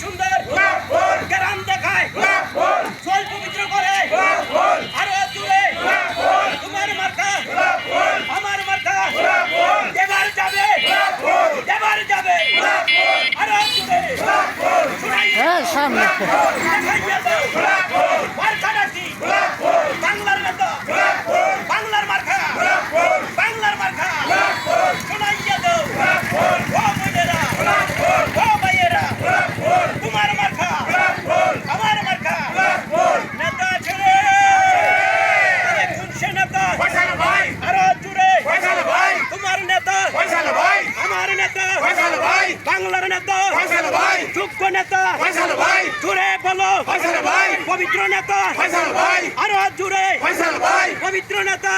সুন্দর গ্রাম দেখায় চল পবিত্র করে আরো জুড়ে তোমার মার্কা আমার মার্কা এবার যাবে আরো জুড়ে সামনে দেখাইয়া দাও মার্কা নাকি বাংলার নেতা বাংলার মার্কা শোনাইয়া দাও ও বোনেরা ও ভাইয়েরা তোমার মার্কা আমার মার্কা নেতা ছেড়ে খুনছে নেতা আরো জুড়ে তোমার নেতা আমার নেতা বাংলার নেতা যোগ্য নেতা জুড়ে বলো পবিত্র নেতা আরো জুড়ে পবিত্র নেতা